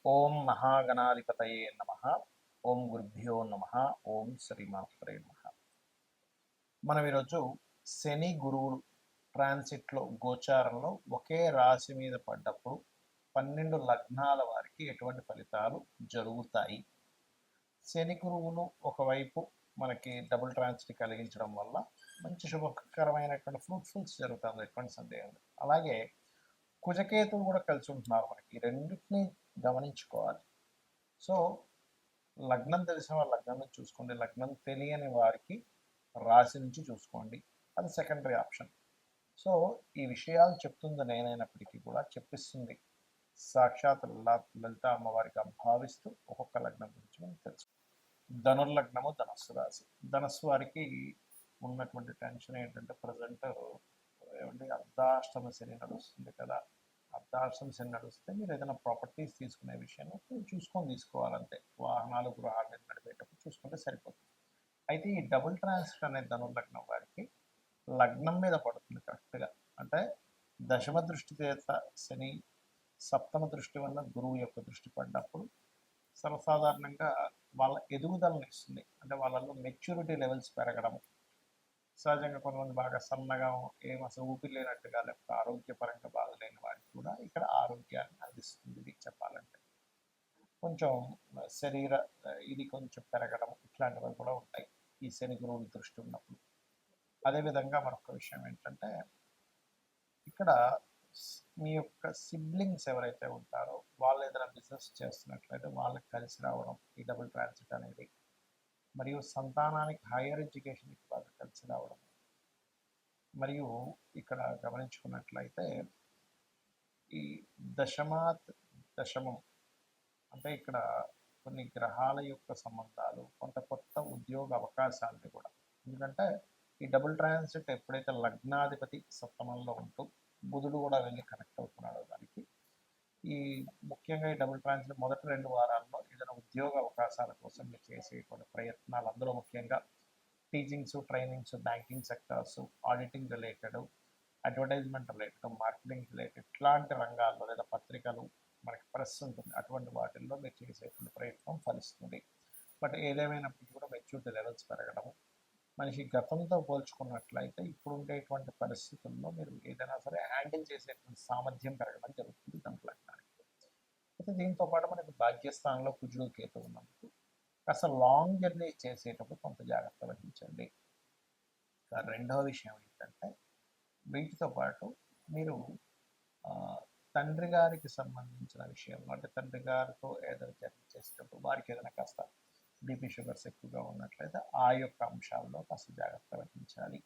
ఓం మహాగణాధిపతయే నమః. ఓం గురుభ్యో నమః. ఓం శ్రీమాత్రే నమః. మనం ఈరోజు శని గురువులు ట్రాన్సిట్లో గోచారంలో ఒకే రాశి మీద పడ్డప్పుడు 12 లగ్నాల వారికి ఎటువంటి ఫలితాలు జరుగుతాయి. శని గురువులు ఒకవైపు మనకి డబుల్ ట్రాన్సిట్ కలిగించడం వల్ల మంచి శుభకరమైనటువంటి ఫ్రూట్ఫుల్స్ జరుగుతుంది, ఎటువంటి సందేహం లేదు. అలాగే కుజకేతులు కూడా కలిసి ఉంటున్నారు. మనకి ఈ రెండింటిని గమనించుకోవాలి. సో లగ్నం తెలిసిన వారు లగ్నం నుంచి చూసుకోండి, లగ్నం తెలియని వారికి రాశి నుంచి చూసుకోండి, అది సెకండరీ ఆప్షన్. సో ఈ విషయాలు చెప్తుంది నేనైనప్పటికీ కూడా చెప్పిస్తుంది సాక్షాత్ లలిత అమ్మవారిగా భావిస్తూ ఒక్కొక్క లగ్నం గురించి మనం తెలుసు. ధనుర్లగ్నము ధనస్సు రాశి. ధనస్సు వారికి ఉన్నటువంటి టెన్షన్ ఏంటంటే ప్రజెంట్ ఏమంటే అర్ధాష్టమ శని నడుస్తుంది కదా. అర్ధాష్టమ శని నడుస్తే మీరు ఏదైనా ప్రాపర్టీస్ తీసుకునే విషయంలో చూసుకొని తీసుకోవాలంటే వాహనాలు గృహాలు నడిపేటప్పుడు చూసుకుంటే సరిపోతుంది. అయితే ఈ డబుల్ ట్రాన్సిట్ అనే ధనుర్లగ్నం వారికి లగ్నం మీద పడుతుంది కరెక్ట్గా. అంటే దశమ దృష్టి చేత శని, సప్తమ దృష్టి వల్ల గురువు యొక్క దృష్టి పడినప్పుడు సర్వసాధారణంగా వాళ్ళ ఎదుగుదలను ఇస్తుంది. అంటే వాళ్ళలో మెచ్యూరిటీ లెవెల్స్ పెరగడం. సహజంగా కొంతమంది బాగా సన్నగా ఏం అసలు ఊపిరి లేనట్టుగా లేకపోతే ఆరోగ్యపరంగా బాగలేని వారికి కూడా ఇక్కడ ఆరోగ్యాన్ని అందిస్తుంది. ఇది చెప్పాలంటే కొంచెం శరీర ఇది కొంచెం పెరగడం ఇట్లాంటివి కూడా ఉంటాయి ఈ శని గురువుల దృష్టి ఉన్నప్పుడు. అదేవిధంగా మరొక విషయం ఏంటంటే ఇక్కడ మీ యొక్క సిబ్లింగ్స్ ఎవరైతే ఉంటారో వాళ్ళు ఏదైనా బిజినెస్ చేస్తున్నట్లయితే వాళ్ళకి కలిసి రావడం ఈ డబుల్ ట్రాన్సిట్ అనేది, మరియు సంతానానికి హైయర్ ఎడ్యుకేషన్కి బాగా కలిసి రావడం. మరియు ఇక్కడ గమనించుకున్నట్లయితే ఈ దశమం అంటే ఇక్కడ కొన్ని గ్రహాల యొక్క సంబంధాలు, కొంత కొత్త ఉద్యోగ అవకాశాలని కూడా. ఎందుకంటే ఈ డబుల్ ట్రాన్సిట్ ఎప్పుడైతే లగ్నాధిపతి సప్తమంలో ఉంటూ బుధుడు కూడా వెళ్ళి కనెక్ట్ అవుతున్నాడో దానికి, ఈ ముఖ్యంగా ఈ డబుల్ ట్రాన్సిట్ మొదటి 2 వారాల్లో ఏదైనా ఉద్యోగ అవకాశాల కోసం మీరు చేసేటువంటి ప్రయత్నాలు, అందులో ముఖ్యంగా teachings, trainings, banking sectors, auditing related, advertisement related, marketing related ఇట్లాంటి రంగాల్లో లేదా పత్రికలు మనకి ప్రెస్ ఉంటుంది, అటువంటి వాటిల్లో మీరు చేసేటువంటి ప్రయత్నం ఫలిస్తుంది. బట్ ఏదేమైనప్పటికీ కూడా మెచ్యూరిటీ లెవెల్స్ పెరగడం, మనిషి గతంతో పోల్చుకున్నట్లయితే ఇప్పుడు ఉండేటువంటి పరిస్థితుల్లో మీరు ఏదైనా సరే హ్యాండిల్ చేసేటువంటి సామర్థ్యం పెరగడం జరుగుతుంది దంపలగ్నానికి. అయితే దీంతో పాటు మనకి భాగ్యస్థానంలో కుజుడు కేతు ఉన్నందుకు అసలు లాంగ్ జర్నీ చేసేటప్పుడు కొంత జాగ్రత్త వహించండి. రెండవ విషయం ఏంటంటే వీటితో పాటు మీరు తండ్రి గారికి సంబంధించిన విషయంలో, అంటే తండ్రి గారితో ఏదైనా జర్నీ చేసేటప్పుడు వారికి ఏదైనా కాస్త బీపీ షుగర్స్ ఎక్కువగా ఉన్నట్లయితే ఆ యొక్క అంశాల్లో కాస్త జాగ్రత్త వహించాలి.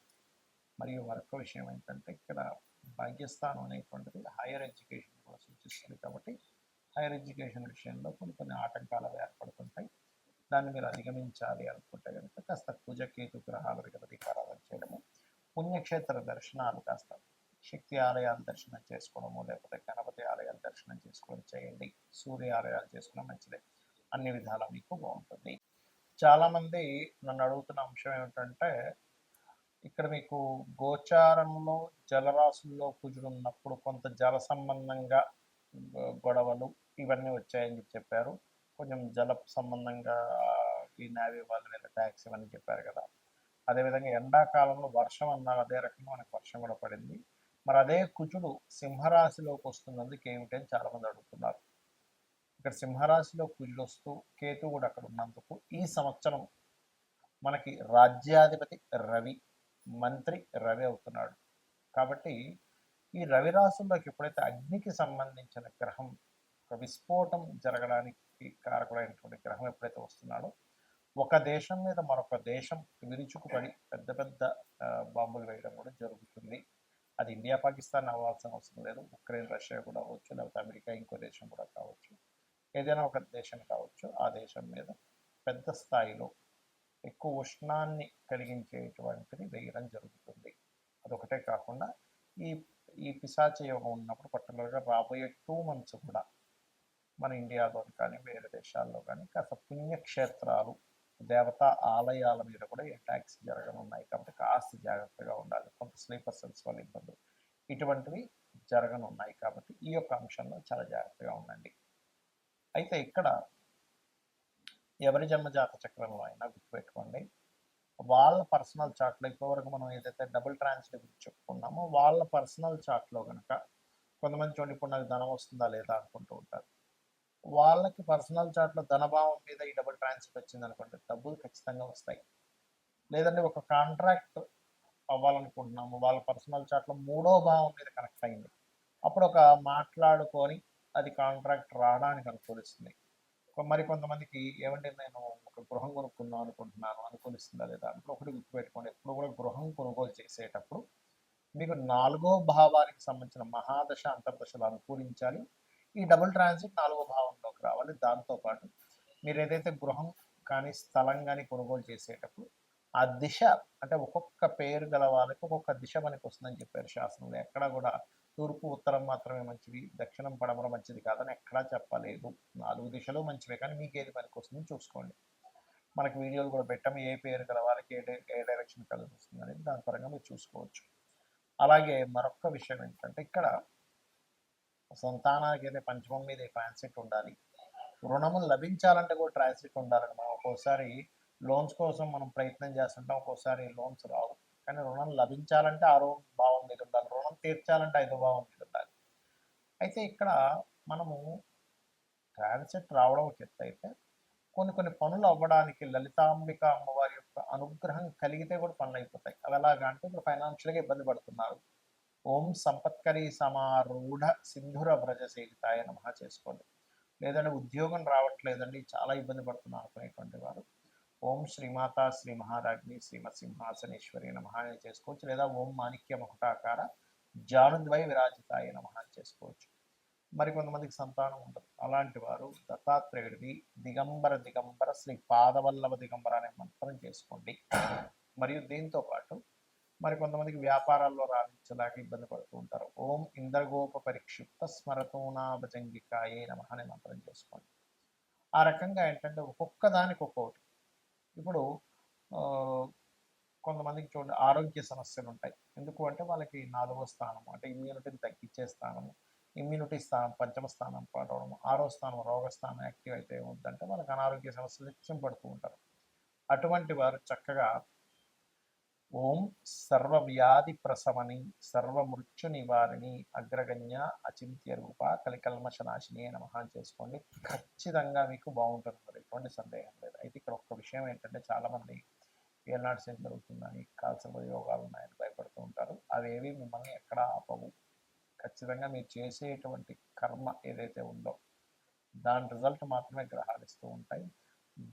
మరియు మరొక విషయం ఏంటంటే ఇక్కడ భాగ్యస్థానం అనేటువంటిది హైయర్ ఎడ్యుకేషన్ కూడా సూచిస్తుంది కాబట్టి హైయర్ ఎడ్యుకేషన్ విషయంలో కొన్ని ఆటంకాలు ఏర్పడుతుంటాయి. దాన్ని మీరు అధిగమించాలి అనుకుంటే కనుక కాస్త కుజకేతు గ్రహాల విగతీకారాలను చేయడము, పుణ్యక్షేత్ర దర్శనాలు, కాస్త శక్తి ఆలయాలు దర్శనం చేసుకోవడము, లేకపోతే గణపతి ఆలయాలు దర్శనం చేసుకోవడం చేయండి. సూర్య ఆలయాలు చేసుకోవడం మంచిదే. అన్ని విధాల మీకు బాగుంటుంది. చాలామంది నన్ను అడుగుతున్న అంశం ఏమిటంటే ఇక్కడ మీకు గోచారంలో జలరాశుల్లో కుజుడు ఉన్నప్పుడు కొంత జల సంబంధంగా గొడవలు ఇవన్నీ వచ్చాయని చెప్పారు. కొంచెం జల సంబంధంగా ఈ నేవీ వాళ్ళ మీద ట్యాక్స్ ఇవన్నీ చెప్పారు కదా. అదేవిధంగా ఎండాకాలంలో వర్షం అన్నారు, అదే రకంగా మనకు వర్షం కూడా పడింది. మరి అదే కుజుడు సింహరాశిలోకి వస్తున్నందుకు ఏమిటని చాలామంది అడుగుతున్నారు. ఇక్కడ సింహరాశిలో కుజుడు వస్తూ కేతు కూడా అక్కడ ఉన్నందుకు ఈ సంవత్సరం మనకి రాజ్యాధిపతి రవి, మంత్రి రవి అవుతున్నాడు. కాబట్టి ఈ రవి రాశుల్లోకి ఎప్పుడైతే అగ్నికి సంబంధించిన గ్రహం, ఒక విస్ఫోటం జరగడానికి కారకుడైనటువంటి గ్రహం ఎప్పుడైతే వస్తున్నాడో ఒక దేశం మీద మరొక దేశం విరుచుకుపడి పెద్ద పెద్ద బాంబులు వేయడం కూడా జరుగుతుంది. అది ఇండియా పాకిస్తాన్ అవ్వాల్సిన అవసరం లేదు, ఉక్రెయిన్ రష్యా కూడా అవ్వచ్చు, లేకపోతే అమెరికా ఇంకో దేశం కూడా కావచ్చు, ఏదైనా ఒక దేశం కావచ్చు. ఆ దేశం మీద పెద్ద స్థాయిలో ఎక్కువ ఉష్ణాన్ని కలిగించేటువంటిది వేయడం జరుగుతుంది. అదొకటే కాకుండా ఈ ఈ పిశాచ యోగం ఉన్నప్పుడు పర్టికులర్గా రాబోయే 2 months కూడా మన ఇండియాలో కానీ వేరే దేశాల్లో కానీ కాస్త పుణ్యక్షేత్రాలు, దేవతా ఆలయాల మీద కూడా అటాక్స్ జరగనున్నాయి. కాబట్టి కాస్త జాగ్రత్తగా ఉండాలి. కొంత స్లీపర్ సెల్స్ వల్ల ఇబ్బందులు ఇటువంటివి జరగనున్నాయి. కాబట్టి ఈ యొక్క అంశంలో చాలా జాగ్రత్తగా ఉండండి. అయితే ఇక్కడ ఎవరి జన్మజాత చక్రంలో అయినా గుర్తుపెట్టుకోండి, వాళ్ళ పర్సనల్ చార్ట్లో ఇప్పటివరకు మనం ఏదైతే డబుల్ ట్రాన్సిట్ గురించి చెప్పుకున్నామో వాళ్ళ పర్సనల్ చార్ట్లో కనుక కొంతమంది చూడండి, ఇప్పుడు నాకు ధనం వస్తుందా లేదా అనుకుంటూ ఉంటారు. వాళ్ళకి పర్సనల్ చార్ట్లో ధనభావం మీద ఈ డబుల్ ట్రాన్సిట్ వచ్చింది అనుకోండి, డబ్బులు ఖచ్చితంగా వస్తాయి. లేదంటే ఒక కాంట్రాక్ట్ అవ్వాలనుకుంటున్నాము, వాళ్ళ పర్సనల్ చార్ట్లో 3వ భావం మీద కనెక్ట్ అయింది, అప్పుడు ఒక మాట్లాడుకొని అది కాంట్రాక్ట్ రావడానికి అనుకూలిస్తుంది. మరి కొంతమందికి ఏమంటే నేను ఒక గృహం కొనుక్కుందాం అనుకుంటున్నాను, అనుకూలిస్తుందా లేదా అంటే ఒకటి గుర్తుపెట్టుకోండి, ఎప్పుడు కూడా గృహం కొనుగోలు చేసేటప్పుడు మీకు 4వ భావానికి సంబంధించిన మహాదశ అంతర్దశలు అనుకూలించాలి. ఈ డబుల్ ట్రాన్సిట్ 4వ భావంలోకి రావాలి. దాంతోపాటు మీరు ఏదైతే గృహం కానీ స్థలం కానీ కొనుగోలు చేసేటప్పుడు ఆ దిశ, అంటే ఒక్కొక్క పేరు గల వాళ్ళకి ఒక్కొక్క దిశ మనకి వస్తుందని చెప్పారు శాస్త్రంలో. ఎక్కడా కూడా తూర్పు ఉత్తరం మాత్రమే మంచిది, దక్షిణం పడమర మంచిది కాదని ఎక్కడా చెప్పలేదు. 4 దిశలు మంచివే, కానీ మీకు ఏది పనికి వస్తుందని చూసుకోండి. మనకి వీడియోలు కూడా పెట్టాము, ఏ పేరు గల వాళ్ళకి ఏ డైరెక్షన్ కలిసి వస్తుంది అనేది, దాని పరంగా మీరు చూసుకోవచ్చు. అలాగే మరొక విషయం ఏంటంటే, ఇక్కడ సంతానానికి అయితే పంచమం మీద ట్రాన్సిట్ ఉండాలి, రుణము లభించాలంటే కూడా ట్రాన్సిట్ ఉండాలని. మనం ఒక్కోసారి లోన్స్ కోసం మనం ప్రయత్నం చేస్తుంటాం, ఒక్కోసారి లోన్స్ రావు, కానీ రుణం లభించాలంటే 6వ భావం మీద ఉండాలి, రుణం తీర్చాలంటే 5వ భావం మీద ఉండాలి. అయితే ఇక్కడ మనము ట్రాన్సిట్ రావడం ఒక ఎత్తు అయితే, కొన్ని పనులు అవ్వడానికి లలితాంబిక అమ్మవారి యొక్క అనుగ్రహం కలిగితే కూడా పనులు అయిపోతాయి. అవి ఎలాగా అంటే, ఇప్పుడు ఫైనాన్షియల్గా ఇబ్బంది పడుతున్నారు, ఓం సంపత్కరీ సమారూఢ సింధుర వ్రజ సేవితాయ నమః చేసుకోండి. లేదంటే ఉద్యోగం రావట్లేదండి, చాలా ఇబ్బంది పడుతున్నారు అనుకునేటువంటి వారు ఓం శ్రీమాత శ్రీ మహారాజ్ని శ్రీమత్ సింహాసనేశ్వరి నమః అని చేసుకోవచ్చు. లేదా ఓం మాణిక్య మకుటాకార జానుద్వయ విరాజితాయ నమః అని చేసుకోవచ్చు. మరి కొంతమందికి సంతానం ఉండదు, అలాంటి వారు దత్తాత్రేయుడిది దిగంబర శ్రీ పాదవల్లభ దిగంబర అనే మంత్రం చేసుకోండి. మరియు దీంతో పాటు మరి కొంతమందికి వ్యాపారాల్లో రాణించలేక ఇబ్బంది పడుతూ ఉంటారు, ఓం ఇంద్రగోప పరిక్షిప్త స్మరతోనాభజంగికాయే నమః అనే మంత్రం చేసుకోండి. ఆ రకంగా ఏంటంటే ఒక్కొక్క దానికి ఒక్కొక్కటి. ఇప్పుడు కొంతమందికి చూడండి ఆరోగ్య సమస్యలు ఉంటాయి, ఎందుకు అంటే వాళ్ళకి 4వ స్థానం అంటే ఇమ్యూనిటీని తగ్గించే స్థానము, ఇమ్యూనిటీ స్థానం పంచమ స్థానం పడవడం, 6వ స్థానం రోగస్థానం యాక్టివ్ అయితే ఏమవుతుందంటే వాళ్ళకి అనారోగ్య సమస్యలు నిత్యం పడుతూ ఉంటారు. అటువంటి వారు చక్కగా ఓం సర్వవ్యాధి ప్రసవని సర్వమృత్యు నివారిణి అగ్రగణ్య అచింత్య రూప కలికల్మషనాశిని నమః చేసుకోండి. ఖచ్చితంగా మీకు బాగుంటుంది, మరి ఎటువంటి సందేహం లేదు. అయితే ఇక్కడ ఒక్క విషయం ఏంటంటే, చాలామంది ఏనాడు సేమ్ జరుగుతుందని, కాల్సిన యోగాలు ఉన్నాయని భయపడుతూ ఉంటారు. అవేవి మిమ్మల్ని ఎక్కడ ఆపవు. ఖచ్చితంగా మీరు చేసేటువంటి కర్మ ఏదైతే ఉందో దాని రిజల్ట్ మాత్రమే గ్రహాలు ఇస్తూ ఉంటాయి.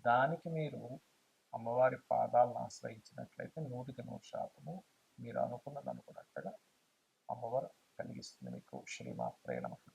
దానికి మీరు అమ్మవారి పాదాలను ఆశ్రయించినట్లయితే 100% మీరు అనుకున్నది అనుకున్నట్టుగా అమ్మవారు కలిగిస్తుంది మీకు. శ్రీమాత్రే నమః.